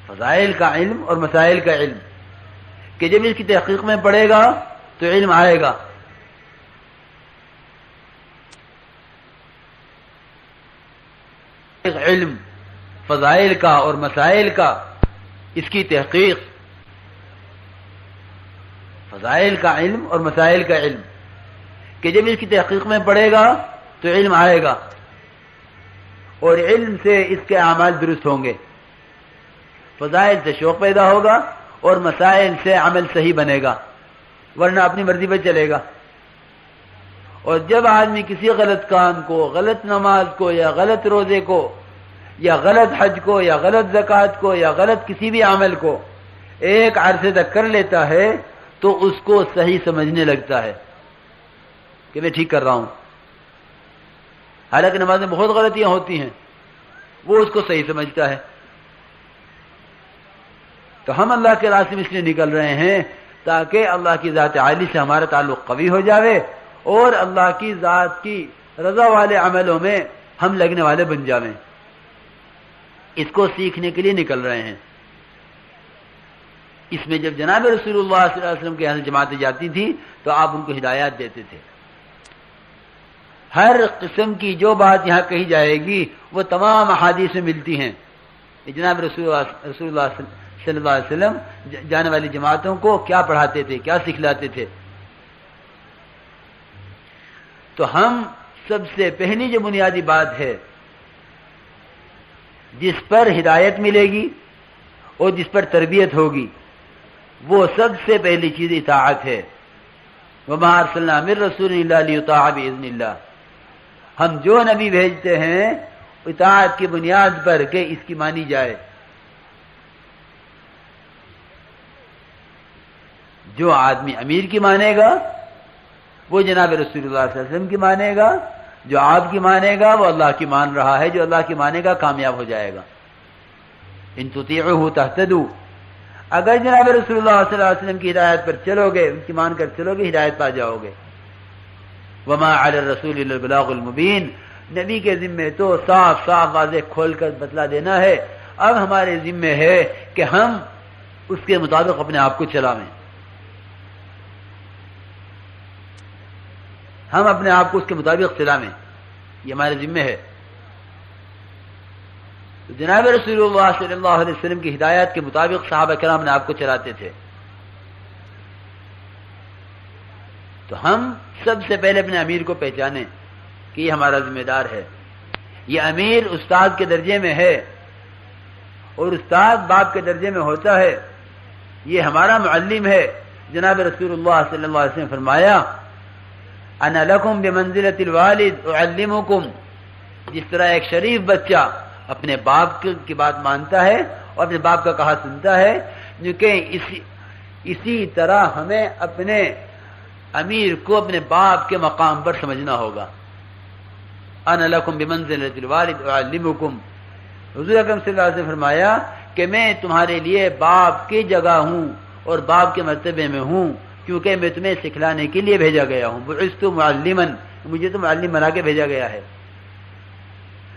فضائل کا علم اور مسائل کا علم، کہ جب اس کی تحقیق میں پڑھے گا تو علم آئے گا. علم فضائل کا اور مسائل کا، اس کی تحقیق، فضائل کا علم اور مسائل کا علم، کہ جب اس کی تحقیق میں پڑھے گا تو علم آئے گا، اور علم سے اس کے اعمال درست ہوں گے. فضائل سے شوق پیدا ہوگا اور مسائل سے عمل صحیح بنے گا، ورنہ اپنی مرضی پہ چلے گا. اور جب آدمی کسی غلط کام کو، غلط نماز کو، یا غلط روزے کو، یا غلط حج کو، یا غلط زکوٰۃ کو، یا غلط کسی بھی عمل کو ایک عرصے تک کر لیتا ہے تو اس کو صحیح سمجھنے لگتا ہے کہ میں ٹھیک کر رہا ہوں، حالانکہ نماز میں بہت غلطیاں ہوتی ہیں، وہ اس کو صحیح سمجھتا ہے. تو ہم اللہ کے راستے میں اس لیے نکل رہے ہیں تاکہ اللہ کی ذات عالی سے ہمارا تعلق قوی ہو جاوے اور اللہ کی ذات کی رضا والے عملوں میں ہم لگنے والے بن جاویں. اس کو سیکھنے کے لیے نکل رہے ہیں. اس میں جب جناب رسول اللہ صلی اللہ علیہ وسلم کے یہاں سے جماعتیں جاتی تھیں تو آپ ان کو ہدایات دیتے تھے. ہر قسم کی جو بات یہاں کہی جائے گی وہ تمام احادیث میں ملتی ہیں. جناب رسول اللہ صلی اللہ علیہ وسلم جانے والی جماعتوں کو کیا پڑھاتے تھے، کیا سکھلاتے تھے. تو ہم سب سے پہلی جو بنیادی بات ہے جس پر ہدایت ملے گی اور جس پر تربیت ہوگی، وہ سب سے پہلی چیز اطاعت ہے. وَمَا أَرْسَلْنَا مِن رَّسُولٍ إِلَّا لِيُطَاعَ بِإِذْنِ اللَّهِ. ہم جو نبی بھیجتے ہیں اطاعت کی بنیاد پر کہ اس کی مانی جائے. جو آدمی امیر کی مانے گا وہ جناب رسول اللہ صلی اللہ علیہ وسلم کی مانے گا، جو آپ کی مانے گا وہ اللہ کی مان رہا ہے، جو اللہ کی مانے گا کامیاب ہو جائے گا. ان تطیعوہ تہتدوا. اگر جناب رسول اللہ صلی اللہ علیہ وسلم کی ہدایت پر چلو گے، ان کی مان کر چلو گے، ہدایت پا جاؤ گے. وما علی الرسول الا البلاغ المبین. نبی کے ذمے تو صاف صاف واضح کھول کر بتلا دینا ہے. اب ہمارے ذمے ہے کہ ہم اس کے مطابق اپنے آپ کو چلاویں، ہم اپنے آپ کو اس کے مطابق چلاویں، یہ ہمارے ذمے ہے. تو جناب رسول اللہ صلی اللہ علیہ وسلم کی ہدایت کے مطابق صحابہ کرام نے آپ کو چلاتے تھے. تو ہم سب سے پہلے اپنے امیر کو پہچانیں کہ یہ ہمارا ذمہ دار ہے. یہ امیر استاد کے درجے میں ہے اور استاد باپ کے درجے میں ہوتا ہے. یہ ہمارا معلم ہے. جناب رسول اللہ صلی اللہ علیہ وسلم فرمایا انا لکم بمنزلۃ الوالد اعلمکم. جس طرح ایک شریف بچہ اپنے باپ کی بات مانتا ہے اور اپنے باپ کا کہا سنتا ہے، کیونکہ اسی طرح ہمیں اپنے امیر کو اپنے باپ کے مقام پر سمجھنا ہوگا. انا لکم بمنزلۃ الوالد اعلمکم. حضور اکرم صلی اللہ علیہ وسلم فرمایا کہ میں تمہارے لیے باپ کی جگہ ہوں اور باپ کے مرتبے میں ہوں، کیونکہ میں تمہیں سکھلانے کے لیے بھیجا گیا ہوں. بعثت معلما. مجھے تو معلم بنا کے بھیجا گیا ہے.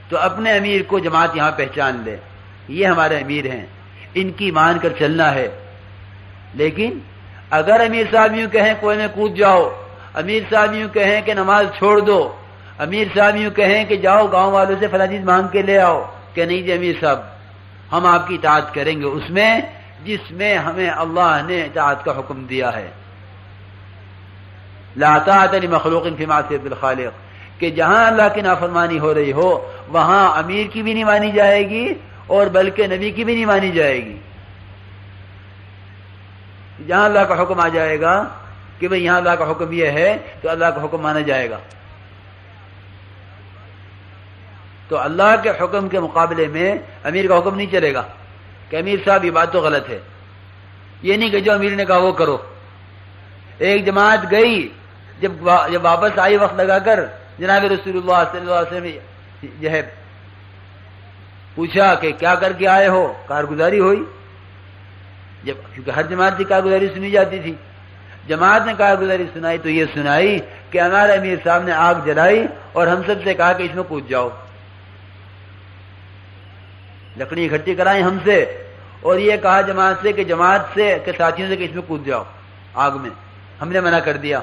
تو اپنے امیر کو جماعت یہاں پہچان لے، یہ ہمارے امیر ہیں، ان کی مان کر چلنا ہے. لیکن اگر امیر صاحب یوں کہیں کوئی میں کود جاؤ، امیر صاحب یوں کہیں کہ نماز چھوڑ دو، امیر صاحب یوں کہیں کہ جاؤ گاؤں والوں سے فلاں چیز مانگ کے لے آؤ، کہ نہیں جی امیر صاحب ہم آپ کی اطاعت کریں گے اس میں جس میں ہمیں اللہ نے اطاعت کا حکم دیا ہے. لا طاعت لمخلوق فی معصیۃ الخالق. کہ جہاں اللہ کی نافرمانی ہو رہی ہو وہاں امیر کی بھی نہیں مانی جائے گی اور بلکہ نبی کی بھی نہیں مانی جائے گی. جہاں اللہ کا حکم آ جائے گا کہ بھئی یہاں اللہ کا حکم یہ ہے تو اللہ کا حکم مانا جائے گا. تو اللہ کے حکم کے مقابلے میں امیر کا حکم نہیں چلے گا کہ امیر صاحب یہ بات تو غلط ہے. یہ نہیں کہ جو امیر نے کہا وہ کرو. ایک جماعت گئی، جب واپس آئی وقت لگا کر جناب رسول اللہ صلی اللہ علیہ وسلم جو ہے پوچھا کہ کیا کر کے آئے ہو، کارگزاری ہوئی. جب کیونکہ ہر جماعت کی کارگزاری سنی جاتی تھی، جماعت نے کارگزاری سنائی تو یہ سنائی کہ ہمارے امیر صاحب نے آگ جلائی اور ہم سب سے کہا کہ اس میں کود جاؤ. لکڑی اکٹھی کرائیں ہم سے اور یہ کہا جماعت سے کہ جماعت سے کے ساتھیوں سے کہ اس میں کود جاؤ آگ میں، ہم نے منع کر دیا۔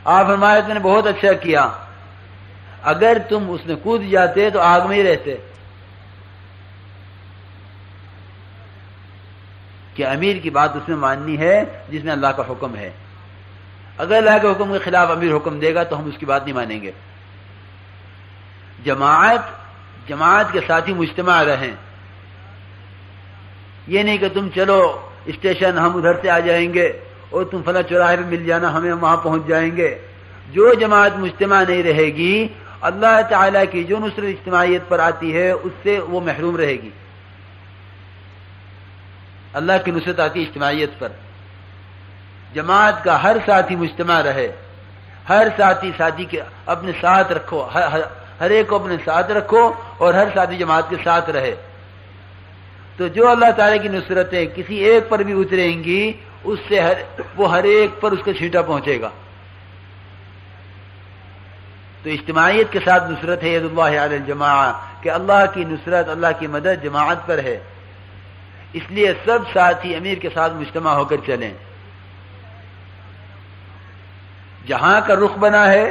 آپ فرمایا تم نے بہت اچھا کیا، اگر تم اس میں کود جاتے تو آگ میں ہی رہتے۔ کہ امیر کی بات اس میں ماننی ہے جس میں اللہ کا حکم ہے، اگر اللہ کے حکم کے خلاف امیر حکم دے گا تو ہم اس کی بات نہیں مانیں گے۔ جماعت کے ساتھی مجتمع رہیں، یہ نہیں کہ تم چلو اسٹیشن ہم ادھر سے آ جائیں گے اور تم فلاں چوراہے پہ مل جانا ہمیں وہاں پہنچ جائیں گے۔ جو جماعت مجتمع نہیں رہے گی اللہ تعالیٰ کی جو نصرت اجتماعیت پر آتی ہے اس سے وہ محروم رہے گی۔ اللہ کی نصرت آتی اجتماعیت پر، جماعت کا ہر ساتھی مجتمع رہے، ہر ساتھی کے اپنے ساتھ رکھو، ہر ایک کو اپنے ساتھ رکھو اور ہر ساتھی جماعت کے ساتھ رہے، تو جو اللہ تعالیٰ کی نصرتیں کسی ایک پر بھی اتریں گی اس سے وہ ہر ایک پر اس کا چھینٹا پہنچے گا۔ تو اجتماعیت کے ساتھ نصرت ہے ید اللہ علی الجماعہ، کہ اللہ کی نصرت اللہ کی مدد جماعت پر ہے، اس لیے سب ساتھی امیر کے ساتھ مجتمع ہو کر چلیں۔ جہاں کا رخ بنا ہے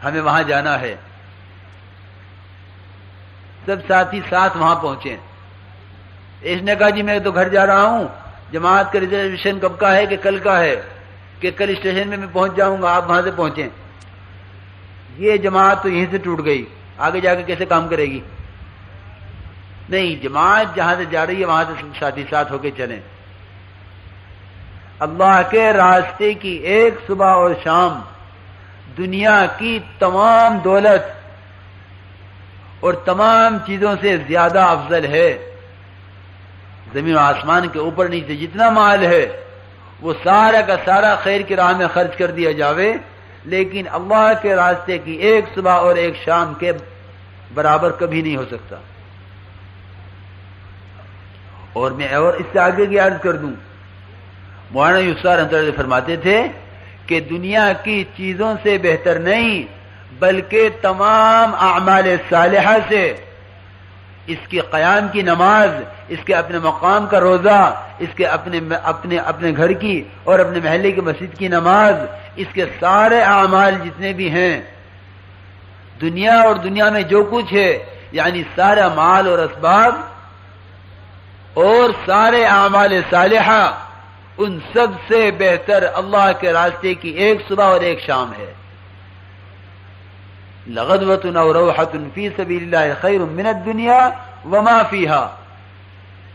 ہمیں وہاں جانا ہے، سب ساتھی ساتھ وہاں پہنچیں۔ اس نے کہا جی میں تو گھر جا رہا ہوں، جماعت کا ریزرویشن کب کا ہے کہ کل کا ہے کہ کل اسٹیشن میں پہنچ جاؤں گا، آپ وہاں سے پہنچیں۔ یہ جماعت تو یہیں سے ٹوٹ گئی، آگے جا کے کیسے کام کرے گی؟ نہیں، جماعت جہاں سے جا رہی ہے وہاں سے ساتھی ساتھ ہو کے چلیں۔ اللہ کے راستے کی ایک صبح اور شام دنیا کی تمام دولت اور تمام چیزوں سے زیادہ افضل ہے۔ زمین و آسمان کے اوپر نیچے جتنا مال ہے وہ سارا کا سارا خیر کی راہ میں خرچ کر دیا جاوے، لیکن اللہ کے راستے کی ایک صبح اور ایک شام کے برابر کبھی نہیں ہو سکتا۔ اور میں اس سے آگے کی عرض کر دوں، مولانا یوسف انصاری فرماتے تھے کہ دنیا کی چیزوں سے بہتر نہیں بلکہ تمام اعمال صالحہ سے اس کے قیام کی نماز، اس کے اپنے مقام کا روزہ، اس کے اپنے گھر کی اور اپنے محلے کی مسجد کی نماز، اس کے سارے اعمال جتنے بھی ہیں دنیا اور دنیا میں جو کچھ ہے، یعنی سارا مال اور اسباب اور سارے اعمال صالحہ، ان سب سے بہتر اللہ کے راستے کی ایک صبح اور ایک شام ہے۔ لغدوۃ او روحۃ فی سبیل اللہ خیر من الدنیا وما فیہا،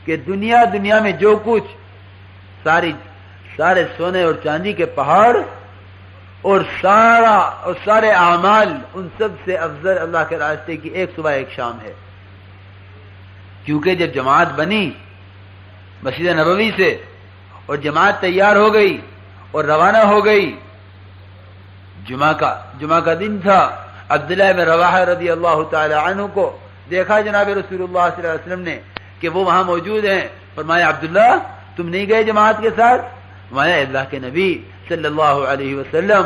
کہ دنیا میں جو کچھ سارے سونے اور چاندی کے پہاڑ اور سارے اعمال، ان سب سے افضل اللہ کے راستے کی ایک صبح ایک شام ہے۔ کیونکہ جب جماعت بنی مسجد نبوی سے اور جماعت تیار ہو گئی اور روانہ ہو گئی، جمعہ کا دن تھا، عبداللہ بن رواحہ رضی اللہ تعالی عنہ کو دیکھا جناب رسول اللہ صلی اللہ علیہ وسلم نے کہ وہ وہاں موجود ہیں۔ فرمایا عبداللہ تم نہیں گئے جماعت کے ساتھ؟ فرمایا اللہ کے نبی صلی اللہ علیہ وسلم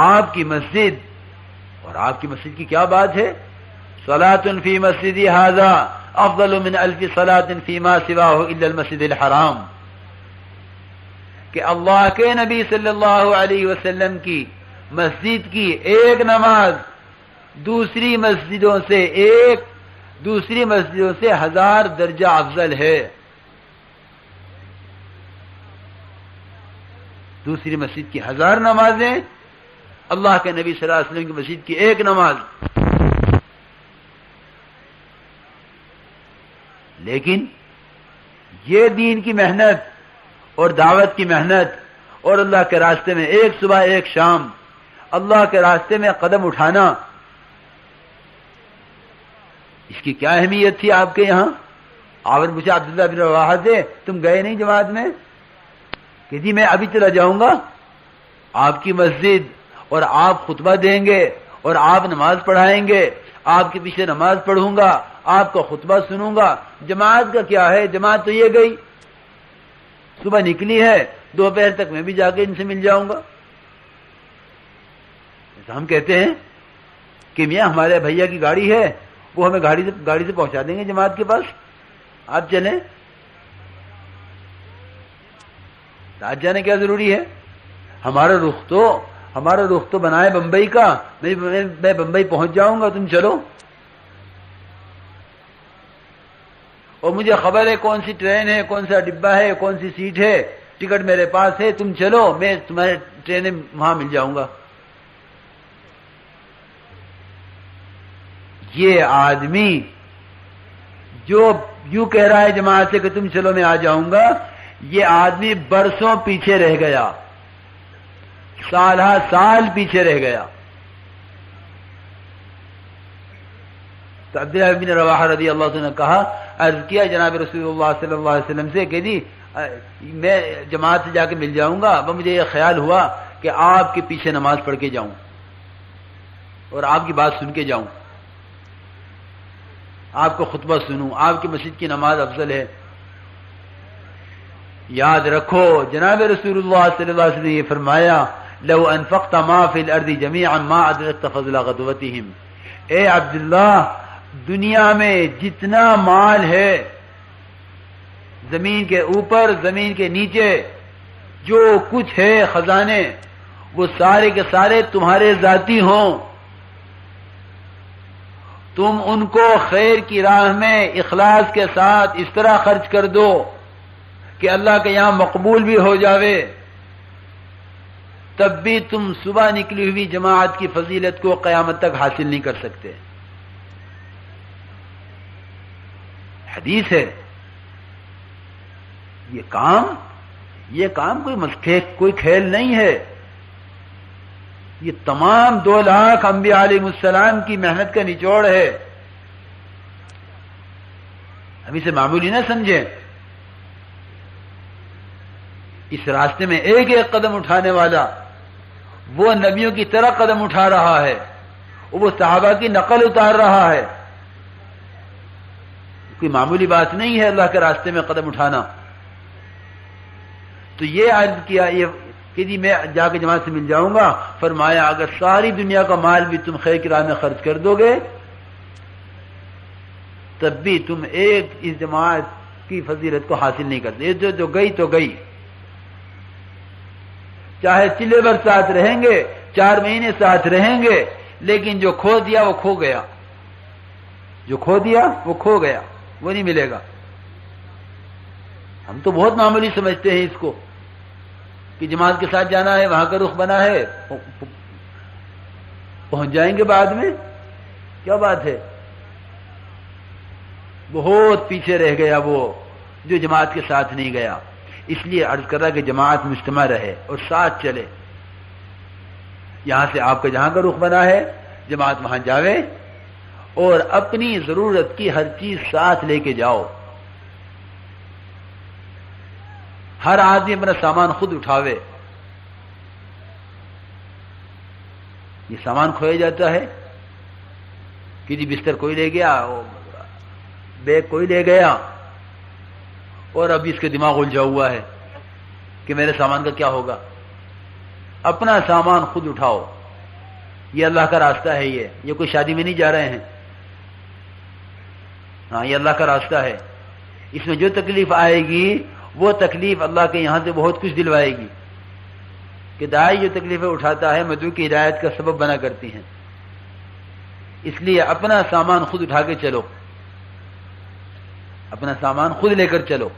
آپ کی مسجد، اور آپ کی مسجد کی کیا بات ہے، صلاۃ فی مسجدی ھذا افضل من الف صلاۃ فیما سواہ الا المسجد الحرام، کہ اللہ کے نبی صلی اللہ علیہ وسلم کی مسجد کی ایک نماز دوسری مسجدوں سے 1000 درجہ افضل ہے۔ دوسری مسجد کی 1000 نمازیں، اللہ کے نبی صلی اللہ علیہ وسلم کی مسجد کی ایک نماز۔ لیکن یہ دین کی محنت اور دعوت کی محنت اور اللہ کے راستے میں ایک صبح ایک شام اللہ کے راستے میں قدم اٹھانا، اس کی کیا اہمیت تھی آپ کے یہاں؟ آپ نے پوچھا عبداللہ بن رواحہ سے تم گئے نہیں جماعت میں؟ کہ جی میں ابھی چلا جاؤں گا، آپ کی مسجد اور آپ خطبہ دیں گے اور آپ نماز پڑھائیں گے، آپ کے پیچھے نماز پڑھوں گا، آپ کا خطبہ سنوں گا، جماعت کا کیا ہے؟ جماعت تو یہ گئی، صبح نکلی ہے، دوپہر تک میں بھی جا کے ان سے مل جاؤں گا۔ ہم کہتے ہیں کہ میاں ہمارے بھیا کی گاڑی ہے، وہ ہمیں گاڑی سے پہنچا دیں گے جماعت کے پاس، آپ چلیں، ساتھ جانے کیا ضروری ہے؟ ہمارا رخ تو بنا ہے بمبئی کا، میں بمبئی پہنچ جاؤں گا، تم چلو، اور مجھے خبر ہے کون سی ٹرین ہے، کون سا ڈبہ ہے، کون سی سیٹ ہے، ٹکٹ میرے پاس ہے، تم چلو، میں تمہارے ٹرین وہاں مل جاؤں گا۔ یہ آدمی جو یوں کہہ رہا ہے جماعت سے کہ تم چلو میں آ جاؤں گا، یہ آدمی برسوں پیچھے رہ گیا، سالہ سال پیچھے رہ گیا۔ تو عبداللہ بن رواحہ رضی اللہ عنہ نے کہا، عرض کیا جناب رسول اللہ صلی اللہ علیہ وسلم سے کہ جی میں جماعت سے جا کے مل جاؤں گا، مجھے یہ خیال ہوا کہ آپ کے پیچھے نماز پڑھ کے جاؤں اور آپ کی بات سن کے جاؤں، آپ کو خطبہ سنوں، آپ کی مسجد کی نماز افضل ہے۔ یاد رکھو جناب رسول اللہ صلی اللہ علیہ وسلم نے یہ فرمایا، لو انفقت ما فی الارض جميعا ما ادرکت فضل غدوتهم، اے عبداللہ دنیا میں جتنا مال ہے، زمین کے اوپر زمین کے نیچے جو کچھ ہے خزانے، وہ سارے کے سارے تمہارے ذاتی ہوں، تم ان کو خیر کی راہ میں اخلاص کے ساتھ اس طرح خرچ کر دو کہ اللہ کے یہاں مقبول بھی ہو جاوے، تب بھی تم صبح نکلی ہوئی جماعت کی فضیلت کو قیامت تک حاصل نہیں کر سکتے۔ حدیث ہے، یہ کام کوئی کھیل نہیں ہے، یہ تمام 2 لاکھ انبیاء علیہ السلام کی محنت کا نچوڑ ہے، ہم اسے معمولی نہ سمجھیں۔ اس راستے میں ایک ایک قدم اٹھانے والا وہ نبیوں کی طرح قدم اٹھا رہا ہے، وہ صحابہ کی نقل اتار رہا ہے، کوئی معمولی بات نہیں ہے اللہ کے راستے میں قدم اٹھانا۔ تو یہ عرض کیا کہ جی میں جا کے جماعت سے مل جاؤں گا، فرمایا اگر ساری دنیا کا مال بھی تم خیر کی راہ میں خرچ کر دو گے تب بھی تم ایک اس جماعت کی فضیلت کو حاصل نہیں کرتے۔ جو گئی تو گئی، چاہے چلے بھر ساتھ رہیں گے، 4 مہینے ساتھ رہیں گے، لیکن جو کھو دیا وہ کھو گیا، جو کھو دیا وہ کھو گیا، وہ نہیں ملے گا۔ ہم تو بہت معمولی سمجھتے ہیں اس کو کہ جماعت کے ساتھ جانا ہے، وہاں کا رخ بنا ہے، پہنچ جائیں گے بعد میں، کیا بات ہے؟ بہت پیچھے رہ گیا وہ جو جماعت کے ساتھ نہیں گیا۔ اس لیے عرض کر رہا کہ جماعت مجتمع رہے اور ساتھ چلے، یہاں سے آپ کا جہاں کا رخ بنا ہے جماعت وہاں جاوے، اور اپنی ضرورت کی ہر چیز ساتھ لے کے جاؤ، ہر آدمی اپنا سامان خود اٹھاوے۔ یہ سامان کھویا جاتا ہے کہ جی بستر کوئی لے گیا، بیگ کوئی لے گیا، اور ابھی اس کے دماغ الجھا ہوا ہے کہ میرے سامان کا کیا ہوگا۔ اپنا سامان خود اٹھاؤ، یہ اللہ کا راستہ ہے، یہ کوئی شادی میں نہیں جا رہے ہیں، ہاں یہ اللہ کا راستہ ہے۔ اس میں جو تکلیف آئے گی وہ تکلیف اللہ کے یہاں سے بہت کچھ دلوائے گی، کہ داعی جو تکلیفیں اٹھاتا ہے مدعو کی ہدایت کا سبب بنا کرتی ہیں۔ اس لیے اپنا سامان خود اٹھا کے چلو، اپنا سامان خود لے کر چلو،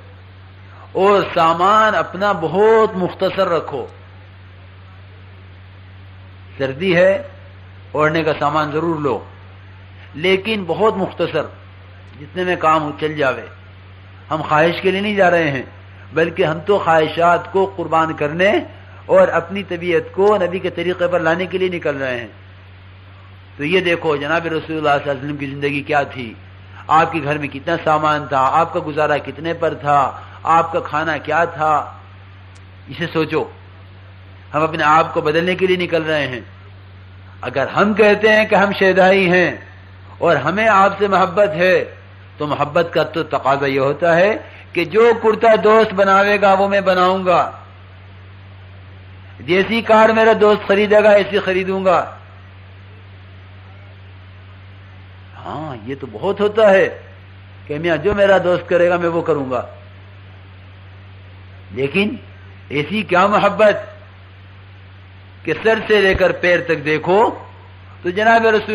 اور سامان اپنا بہت مختصر رکھو۔ سردی ہے اوڑھنے کا سامان ضرور لو، لیکن بہت مختصر، جتنے میں کام چل جاوے۔ ہم خواہش کے لیے نہیں جا رہے ہیں، بلکہ ہم تو خواہشات کو قربان کرنے اور اپنی طبیعت کو نبی کے طریقے پر لانے کے لیے نکل رہے ہیں۔ تو یہ دیکھو جناب رسول اللہ صلی اللہ علیہ وسلم کی زندگی کیا تھی، آپ کے گھر میں کتنا سامان تھا، آپ کا گزارا کتنے پر تھا، آپ کا کھانا کیا تھا، اسے سوچو۔ ہم اپنے آپ کو بدلنے کے لیے نکل رہے ہیں۔ اگر ہم کہتے ہیں کہ ہم شیدائی ہیں اور ہمیں آپ سے محبت ہے، تو محبت کا تو تقاضا یہ ہوتا ہے کہ جو کرتا دوست بناوے گا وہ میں بناؤں گا، جیسی کار میرا دوست خریدے گا ایسی خریدوں گا۔ ہاں یہ تو بہت ہوتا ہے کہ میاں جو میرا دوست کرے گا میں وہ کروں گا، لیکن ایسی کیا محبت کہ سر سے لے کر پیر تک دیکھو تو جناب رسول